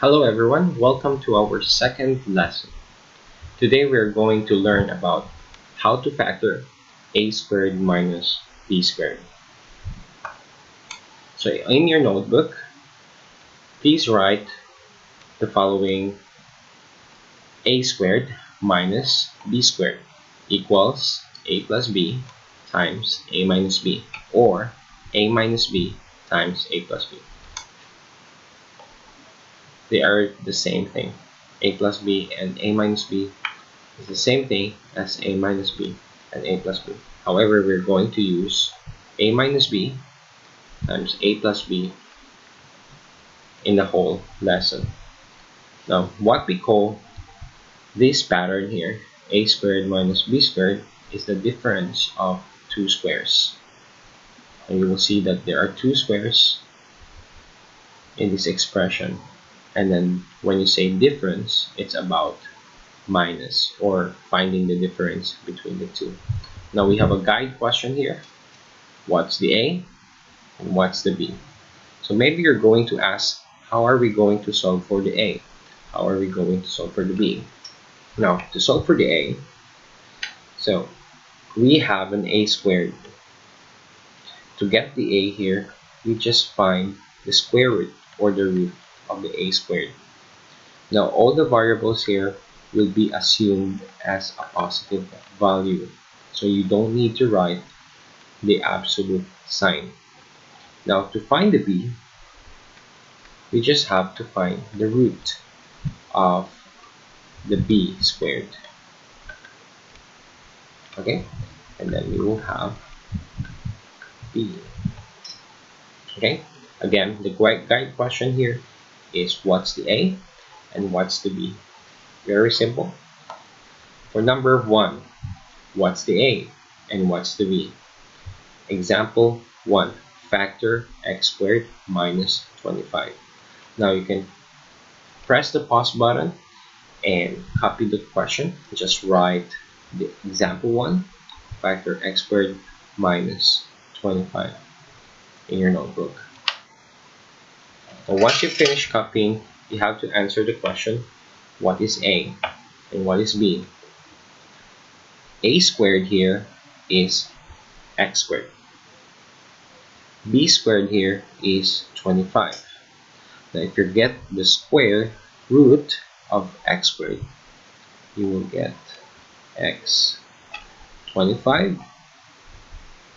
Hello everyone, welcome to our second lesson. Today we are going to learn about how to factor a squared minus b squared. So in your notebook, please write the following: a squared minus b squared equals a plus b times a minus b, or a minus b times a plus b. They are the same thing. A plus b and a minus b is the same thing as a minus b and a plus b. However, we're going to use a minus b times a plus b in the whole lesson. Now, what we call this pattern here, a squared minus b squared, is the difference of two squares. And you will see that there are two squares in this expression. And then when you say difference, it's about minus, or finding the difference between the two. Now we have a guide question here. What's the a and what's the b? So maybe you're going to ask, how are we going to solve for the a? How are we going to solve for the b? Now, to solve for the a, so we have an a squared. To get the a here, we just find the square root or the root of the a squared. Now all the variables here will be assumed as a positive value, so you don't need to write the absolute sign. Now to find the b, we just have to find the root of the b squared. Okay, and then we will have b. Okay, again, the guide question here is what's the a and what's the b? Very simple. For number 1, what's the a and what's the b? Example 1, factor x squared minus 25. Now you can press the pause button and copy the question. Just write the example 1, factor x squared minus 25 in your notebook. Now once you finish copying, you have to answer the question, what is a and what is b? A squared here is x squared. B squared here is 25. Now if you get the square root of x squared, you will get x. 25,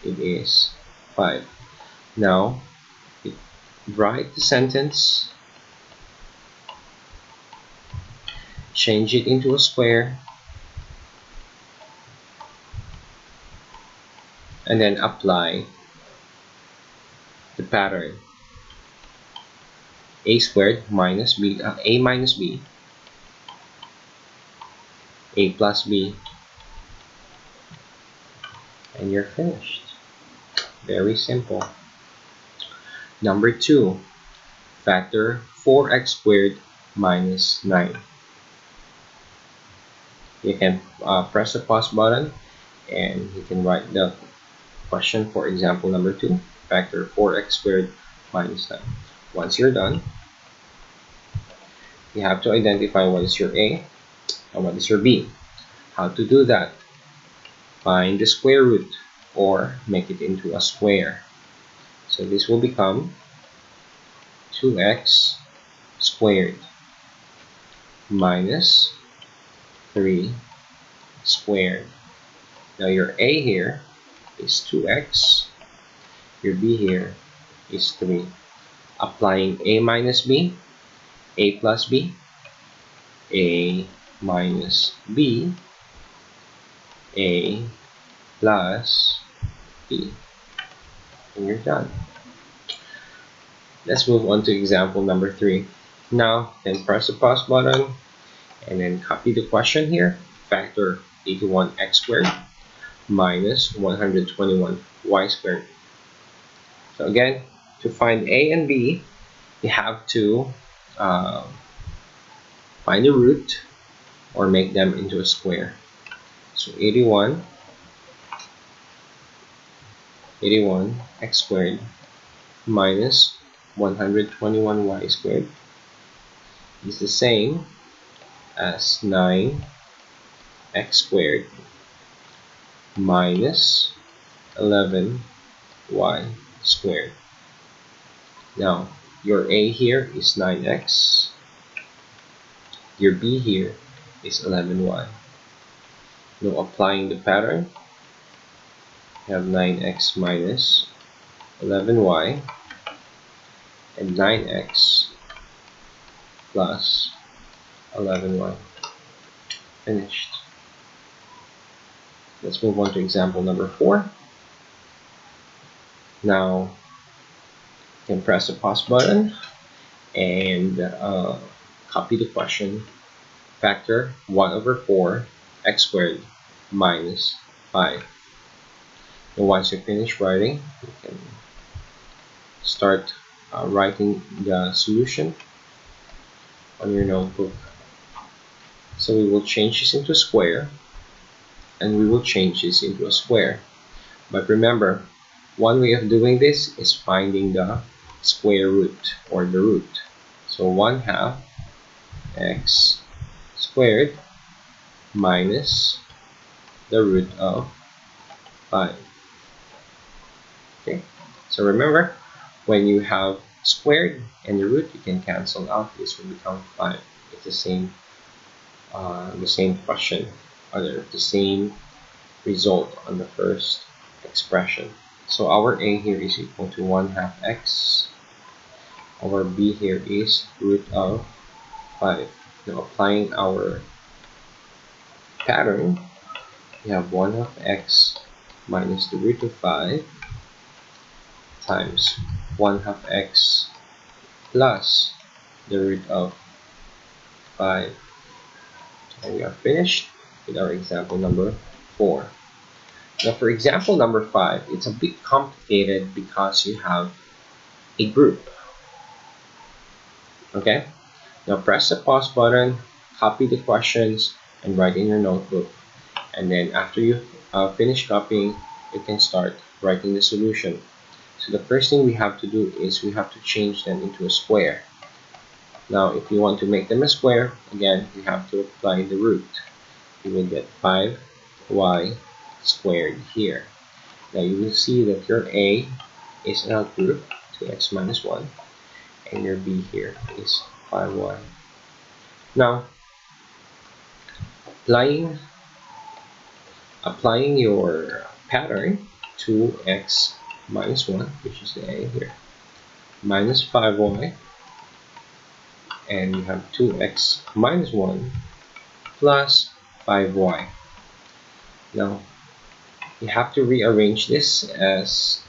it is 5. Now write the sentence, change it into a square, and then apply the pattern. A squared minus b, a minus b, a plus b, and you're finished. Very simple. Number 2, factor 4x squared minus 9. You can press the pause button and you can write the question for example number 2, factor 4x squared minus 9. Once you're done, you have to identify what is your a and what is your b. How to do that? Find the square root or make it into a square. So this will become 2x squared minus 3 squared. Now your a here is 2x, your b here is 3. Applying a minus b, a plus b, a minus b, a plus b, and you're done. Let's move on to example number 3. Now then press the pause button and then copy the question here, factor 81x squared minus 121y squared. So again, to find a and b, you have to find the root or make them into a square. So 81x squared minus 121y squared is the same as 9x squared minus 11y squared. Now, your a here is 9x, your b here is 11y. Now, applying the pattern, you have 9x minus 11y and 9x plus 11y. Finished. Let's move on to example number 4. Now, you can press the pause button and copy the question. Factor 1 over 4 x squared minus 5. And once you finish writing, you can start writing the solution on your notebook. So we will change this into a square, and we will change this into a square. But remember, one way of doing this is finding the square root or the root. So 1/2 x squared minus the root of 5. Okay, so remember, when you have squared and the root, you can cancel out. This will become 5. It's the same question, or the same result on the first expression. So our a here is equal to 1/2 x. Our b here is root of 5. Now applying our pattern, we have 1/2 x minus the root of 5 times 1/2 x plus the root of 5. And we are finished with our example number 4. Now for example number 5, it's a bit complicated because you have a group. Okay? Now press the pause button, copy the questions, and write in your notebook. And then after you finish copying, you can start writing the solution. So the first thing we have to do is we have to change them into a square. Now if you want to make them a square, again, we have to apply the root. You will get 5y squared here. Now you will see that your a is in our group, 2x minus 1, and your b here is 5y. Now, applying your pattern, 2x minus 1, which is the a here, minus 5y, and you have 2x minus 1 plus 5y. Now, you have to rearrange this as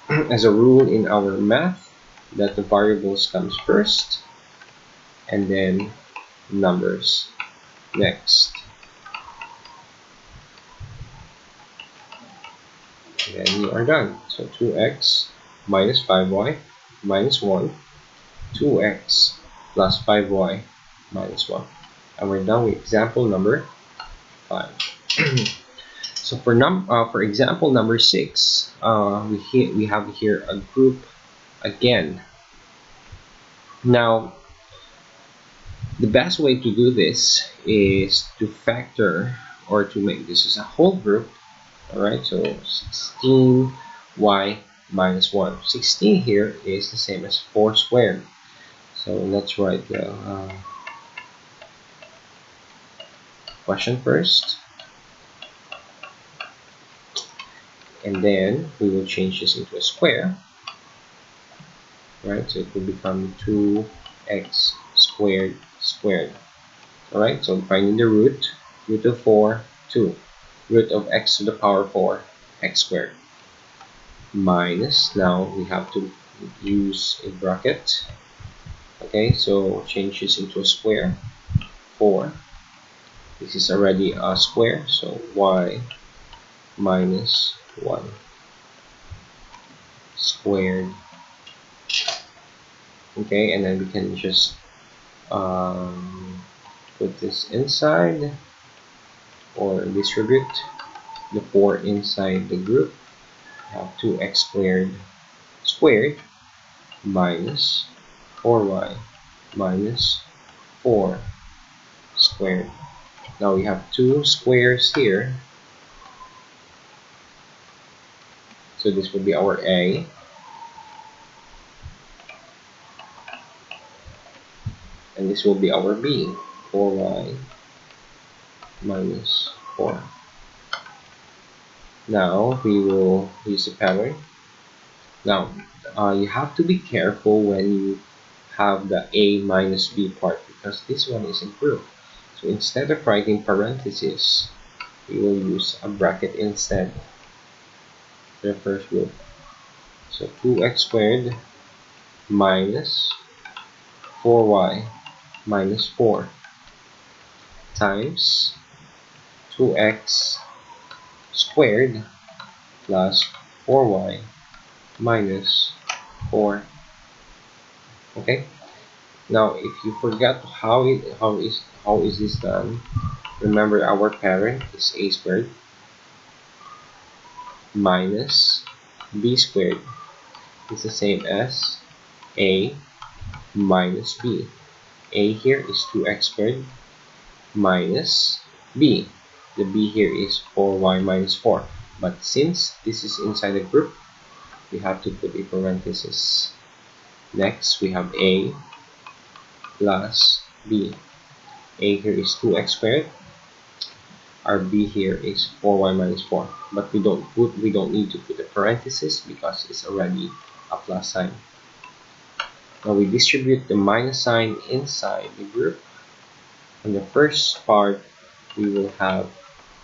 a rule in our math, that the variables comes first and then numbers next. And then you are done. So 2x minus 5y minus 1, 2x plus 5y minus 1. And we're done with example number 5. So for example number 6, we have here a group again. Now, the best way to do this is to factor, or to make this as a whole group. Alright, so 16y minus 1. 16 here is the same as 4 squared. So let's write the question first. And then we will change this into a square. Right, so it will become 2x squared squared. Alright, so finding the root of 4, 2. Root of x to the power 4, x squared. Minus, now we have to use a bracket. Okay, so change this into a square. 4. This is already a square, so y minus 1 squared. Okay, and then we can just put this inside, or distribute the 4 inside the group. We have 2x squared minus 4y minus 4 squared. Now we have two squares here. So this will be our A. And this will be our B. 4y minus 4. Now we will use the pattern. Now you have to be careful when you have the A minus B part because this one is improved. So instead of writing parentheses, we will use a bracket instead for the first group. So 2x squared minus 4y minus 4 times 2x squared plus 4y minus 4. Okay. Now, if you forgot how is this done, remember our pattern is a squared minus b squared is the same as a minus b. A here is 2x squared minus b. The b here is 4y minus 4. But since this is inside a group, we have to put a parenthesis. Next, we have a plus b. A here is 2x squared. Our b here is 4y minus 4. But we don't need to put a parenthesis because it's already a plus sign. Now we distribute the minus sign inside the group. In the first part, we will have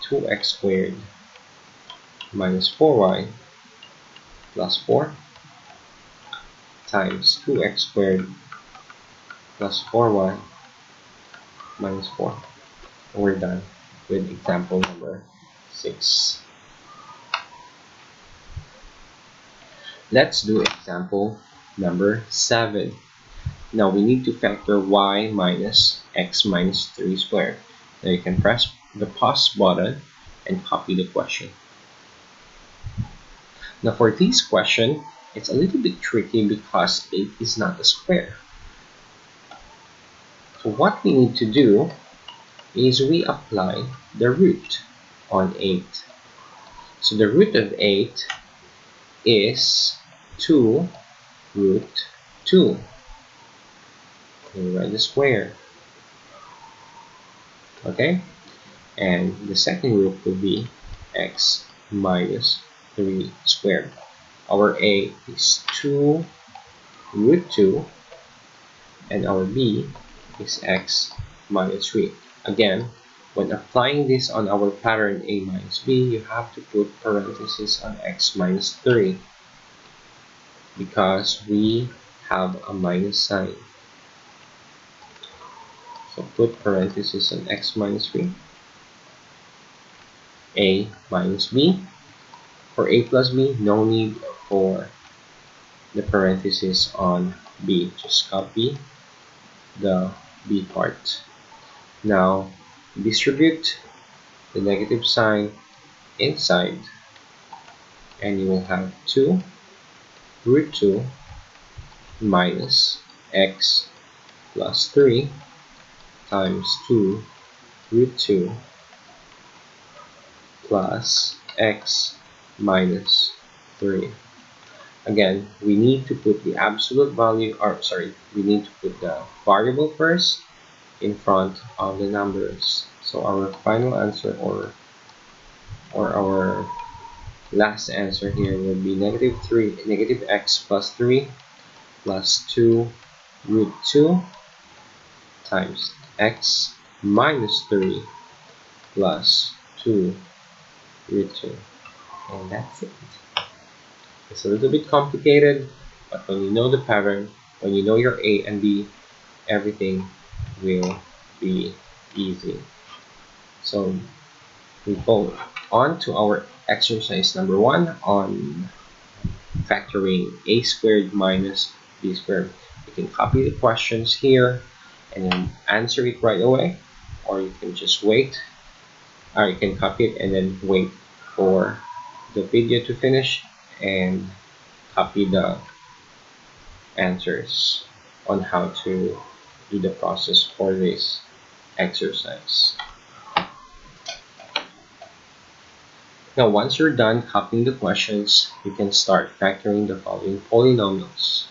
2x squared minus 4y plus 4 times 2x squared plus 4y minus 4. We're done with example number 6. Let's do example number 7. Now we need to factor y minus x minus 3 squared. Now you can press the pause button and copy the question. Now for this question, it's a little bit tricky because 8 is not a square. So what we need to do is we apply the root on 8. So the root of 8 is 2 root 2. We write the square. Okay? And the second root will be x minus 3 squared. Our a is 2 root 2 and our b is x minus 3. Again, when applying this on our pattern a minus b, you have to put parentheses on x minus 3 because we have a minus sign. So put parentheses on x minus 3, a minus b. For a plus b, no need for the parentheses on b. Just copy the b part. Now distribute the negative sign inside and you will have 2 root 2 minus x plus 3 times 2 root 2 plus x minus 3. Again, we need to put the absolute value, or sorry, we need to put the variable first in front of the numbers. So our final answer or our last answer here will be negative x plus 3 plus 2 root 2 times x minus 3 plus 2 root 2. And that's it. It's a little bit complicated, but when you know the pattern, when you know your a and b, everything will be easy. So we go on to our exercise number 1 on factoring a squared minus b squared. You can copy the questions here and then answer it right away, or you can just wait, or you can copy it and then wait for the video to finish and copy the answers on how to do the process for this exercise. Now, once you're done copying the questions, you can start factoring the following polynomials.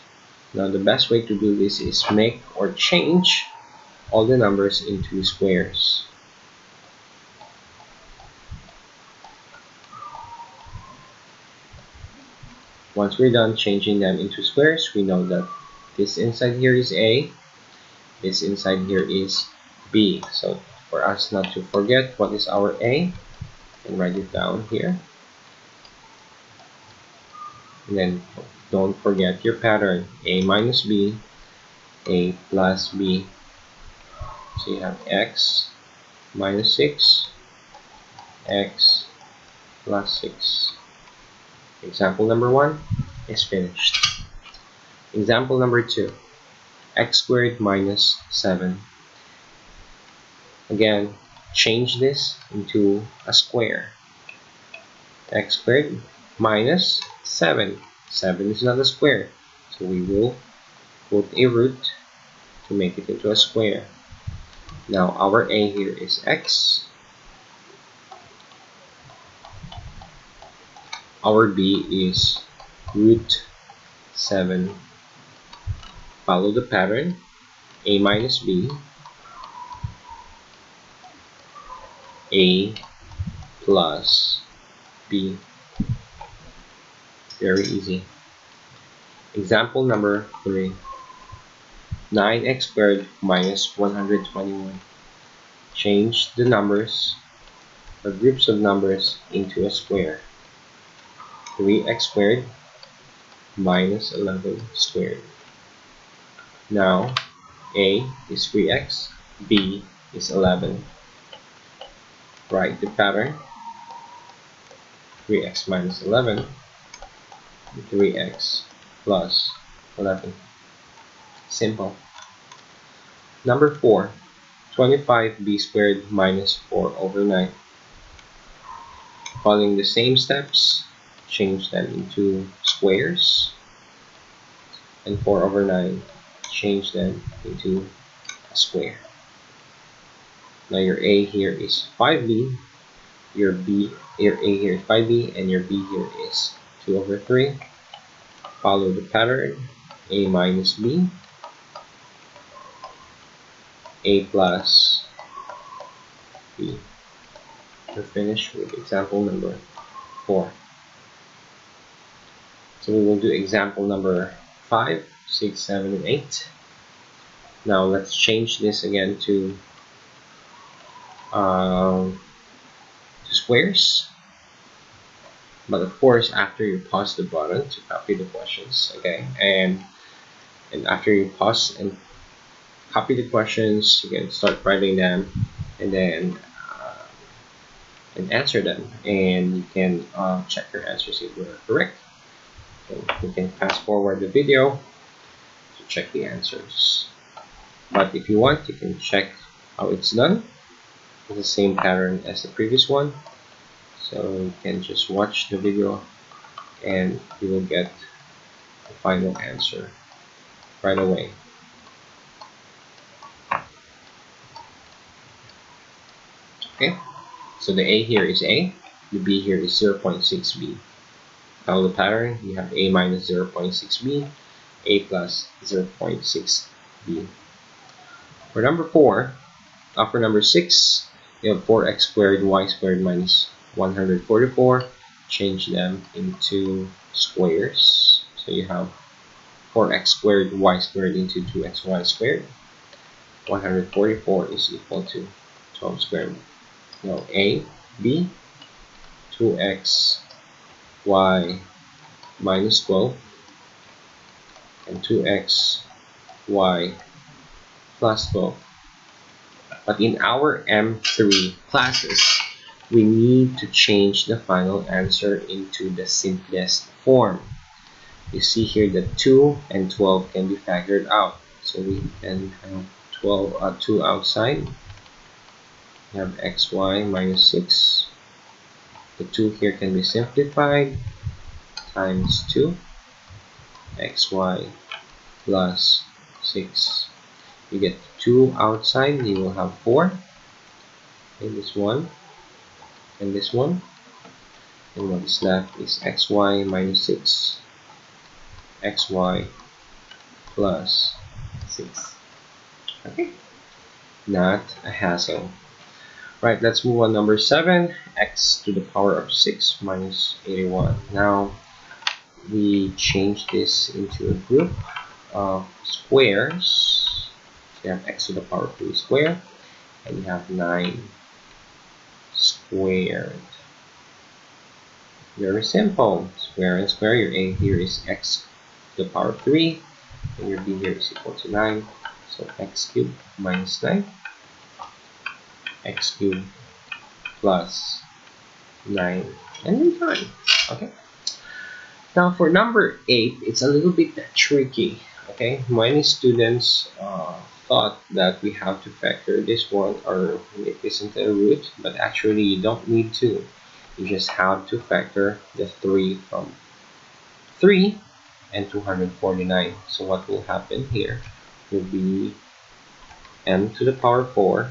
Now, the best way to do this is make or change all the numbers into squares. Once we're done changing them into squares, we know that this inside here is A, this inside here is B. So for us not to forget what is our A, and write it down here. And then don't forget your pattern, A minus B, A plus B. So you have X minus 6, X plus 6. Example number 1 is finished. Example number 2, x squared minus 7. Again, change this into a square. X squared minus 7. 7 is not a square, so we will put a root to make it into a square. Now our A here is X. Our B is root 7. Follow the pattern, A minus B, A plus B. Very easy. Example number 3. 9x squared minus 121. Change the numbers or groups of numbers into a square. 3x squared minus 11 squared. Now A is 3x, B is 11. Write the pattern, 3x minus 11, 3x plus 11. Simple. Number 4, 25b squared minus 4 over 9. Following the same steps, change them into squares, and 4 over 9, change them into a square. Now your A here is 5b, your A here is 5b, and your B here is 2 over 3. Follow the pattern, A minus B, A plus B. We're finished with example number 4. So we will do example number 5, 6, 7, and 8. Now let's change this again to squares. But of course, after you pause the button to copy the questions, okay? And after you pause and copy the questions, you can start writing them, and then and answer them, and you can check your answers if they're correct. So you can fast forward the video to check the answers. But if you want, you can check how it's done. It's the same pattern as the previous one. So you can just watch the video and you will get the final answer right away. Okay, so the A here is A, the B here is 0.6b. Follow the pattern, you have A minus 0.6b, A plus 0.6b. For number 4, for number 6, you have 4x squared y squared minus 144. Change them into squares. So you have 4x squared y squared into 2xy squared. 144 is equal to 12 squared. Now A, B, 2x y minus 12 and 2x y plus 12. But in our M3 classes, we need to change the final answer into the simplest form. You see here that 2 and 12 can be factored out. So we can have 2 outside. We have xy minus 6. The 2 here can be simplified times 2 xy plus 6. You get 2 outside, you will have 4. And this one, and this one. And what is left is xy minus 6, xy plus 6. Okay, not a hassle. Right, let's move on. Number 7, x to the power of 6 minus 81. Now, we change this into a group of squares. So you have x to the power of 3 squared, and you have 9 squared. Very simple. Square and square. Your a here is x to the power of 3, and your b here is equal to 9. So x cubed minus 9, x cubed plus 9, and we're done. Okay. Now for number 8, it's a little bit tricky. Okay, many students thought that we have to factor this one or make this into a root, but actually you don't need to. You just have to factor the 3 from 3 and 249. So what will happen here will be m to the power 4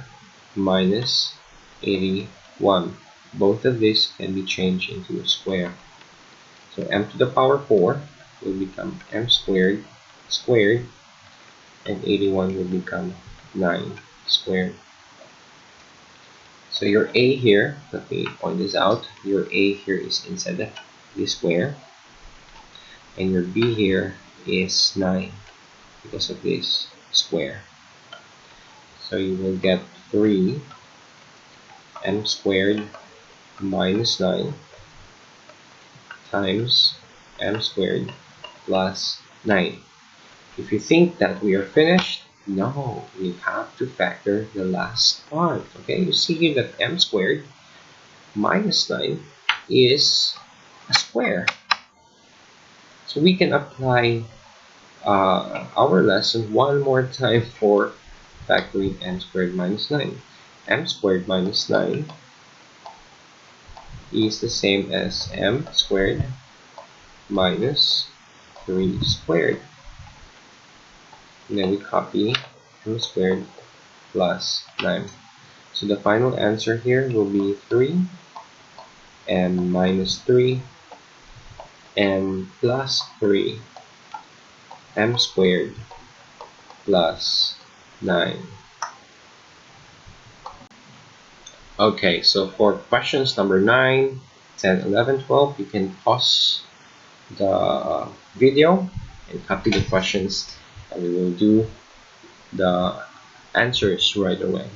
minus 81. Both of these can be changed into a square. So m to the power 4 will become m squared squared, and 81 will become 9 squared. So your a here, let me point this out, your a here is inside the square, and your b here is 9 because of this square. So you will get 3 m squared minus 9 times m squared plus 9. If you think that we are finished, no, we have to factor the last part. Okay, you see here that m squared minus 9 is a square. So we can apply our lesson one more time for factoring m squared minus 9. M squared minus 9 is the same as m squared minus 3 squared. And then we copy m squared plus 9. So the final answer here will be 3 m minus 3 m plus 3 m squared plus 9. Okay, so for questions number 9, 10, 11, 12, you can pause the video and copy the questions, and we will do the answers right away.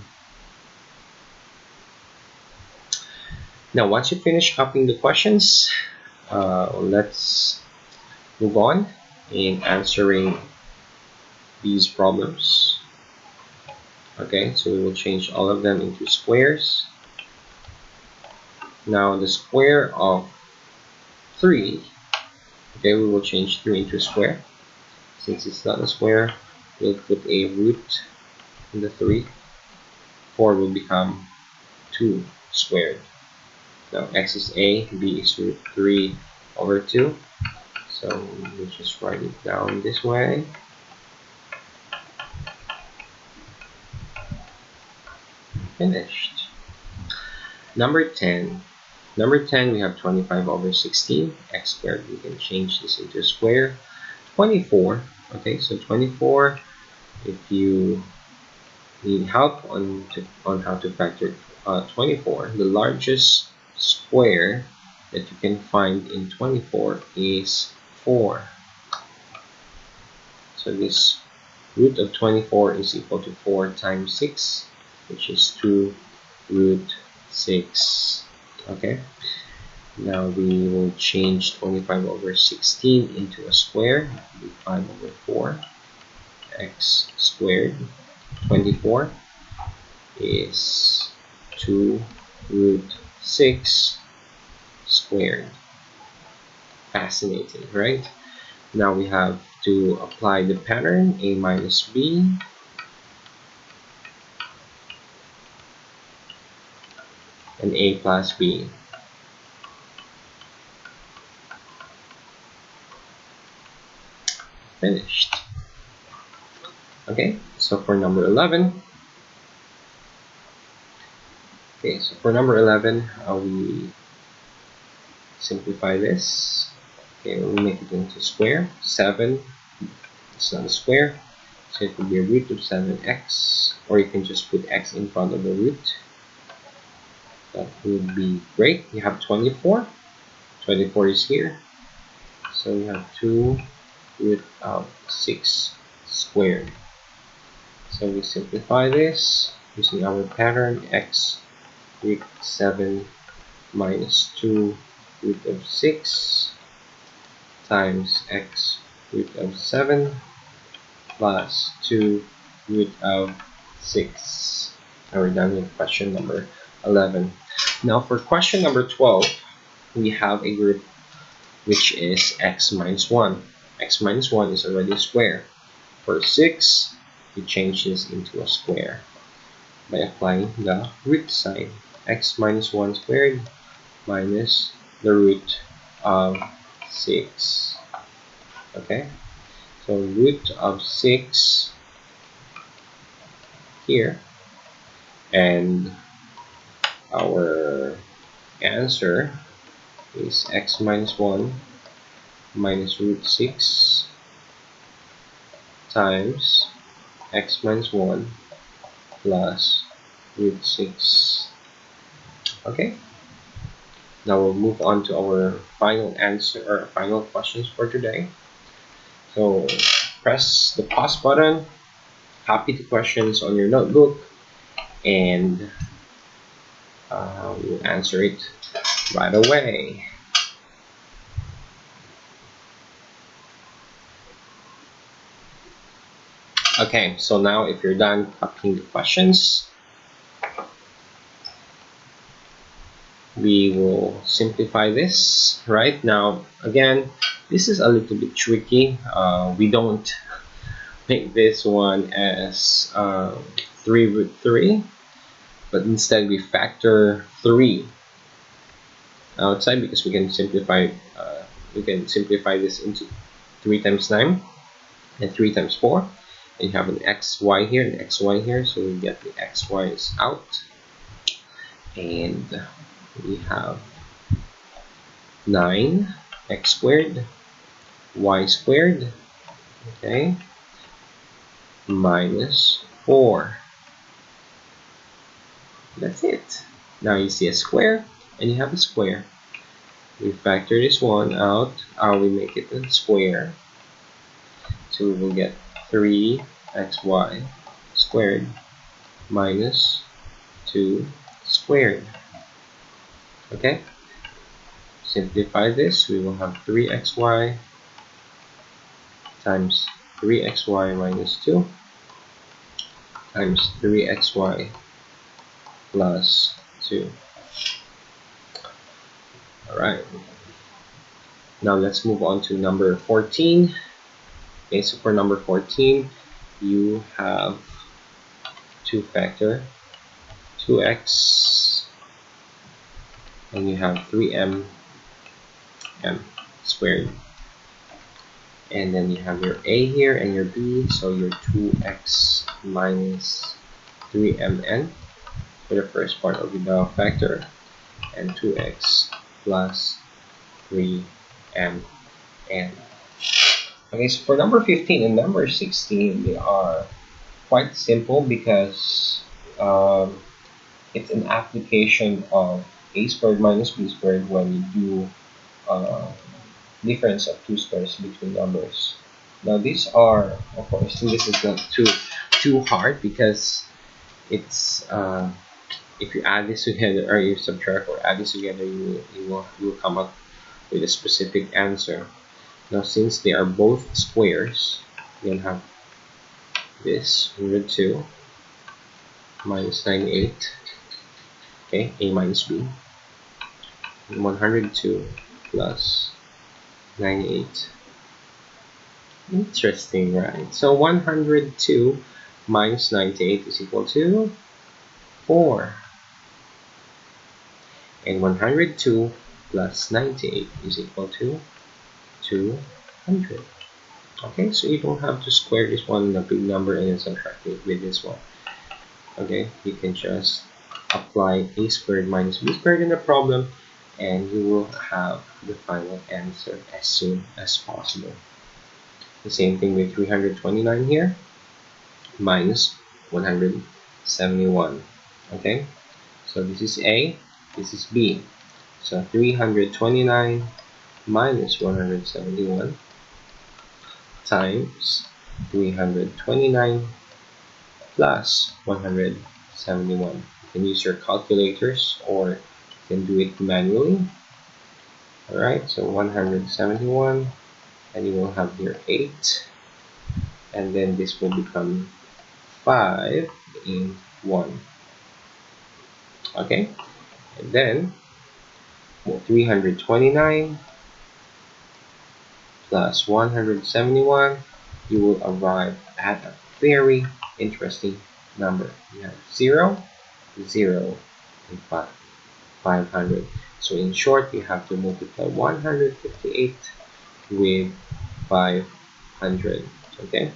Now, once you finish copying the questions, let's move on in answering these problems. Okay, so we will change all of them into squares. Now, the square of 3, okay, we will change 3 into a square. Since it's not a square, we'll put a root in the 3. 4 will become 2 squared. Now x is a, b is root 3 over 2. So we'll just write it down this way. Finished. Number 10. Number 10, we have 25 over 16. X squared, we can change this into a square. 24. Okay, so 24, if you need help on how to factor 24, the largest square that you can find in 24 is 4. So this root of 24 is equal to 4 times 6, which is 2 root 6. Okay, now we will change 25 over 16 into a square. It will be 5 over 4 x squared. 24 is 2 root 6 squared. Fascinating, right? Now we have to apply the pattern a minus b and a plus b. Finished. Okay, so So for number 11, okay, so for number 11, we simplify this. Okay, we'll make it into square. 7, it's not a square, so it will be a root of 7x, or you can just put x in front of the root. That would be great. You have 24. 24 is here. So we have 2 root of 6 squared. So we simplify this using our pattern. X root 7 minus 2 root of 6 times x root of 7 plus 2 root of 6. And we're done with question number 11. Now for question number 12, we have a group which is x minus 1. X minus 1 is already a square. For 6, we change this into a square by applying the root sign. X minus 1 squared minus the root of 6. Okay, so root of 6 here, and our answer is x minus 1 minus root 6 times x minus 1 plus root 6. Okay, now we'll move on to our final answer, or final questions for today. So press the pause button, copy the questions on your notebook, and we'll answer it right away. Okay, so now if you're done copying the questions, we will simplify this. Right now, again, this is a little bit tricky. We don't make this one as 3 root 3, but instead we factor 3 outside, because we can simplify this into 3 times 9 and 3 times 4. And you have an xy here and xy here, so we get the xy's out, and we have 9 x squared y squared, okay, minus 4. That's it. Now you see a square and you have a square. We factor this one out, we make it a square, so we will get 3xy squared minus 2 squared. Okay, simplify this, we will have 3xy times 3xy minus 2 times 3xy plus 2. Alright, now let's move on to number 14. Okay, so for number 14, you have 2 factor 2x, and you have 3m m squared, and then you have your a here and your b, so your 2x minus 3mn for the first part of the factor, and 2x plus 3mn. Okay, so for number 15 and number 16, they are quite simple, because it's an application of a squared minus b squared when you do difference of 2 squares between numbers. Now these are, of course, this is not too hard, because it's if you add this together, or you subtract or add this together, you will come up with a specific answer. Now since they are both squares, you'll have this root 2 minus 98, okay, a minus b, and 102 plus 98. Interesting, right? So 102 minus 98 is equal to 4, and 102 plus 98 is equal to 200. Okay, so you don't have to square this one in a big number and then subtract it with this one. Okay, you can just apply a squared minus b squared in the problem, and you will have the final answer as soon as possible. The same thing with 329 here, minus 171. Okay, so this is A, this is B. So 329 minus 171 times 329 plus 171. You can use your calculators or you can do it manually. Alright, so 171, and you will have here 8, and then this will become 5 in 1. Okay, and then 329 plus 171, you will arrive at a very interesting number. You have 0, 0, and 5, 500. So in short, you have to multiply 158 with 500. Okay,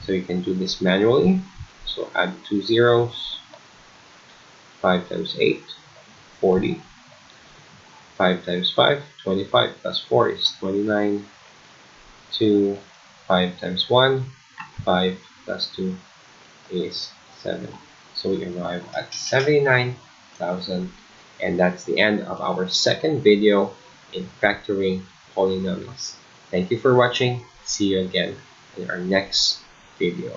so you can do this manually. So add 2 zeros, 5 times 8, 40. 5 times 5, 25, plus 4 is 29. 2, 5 times 1, 5 plus 2 is 7. So we arrive at 79,000, and that's the end of our second video in factoring polynomials. Thank you for watching. See you again in our next video.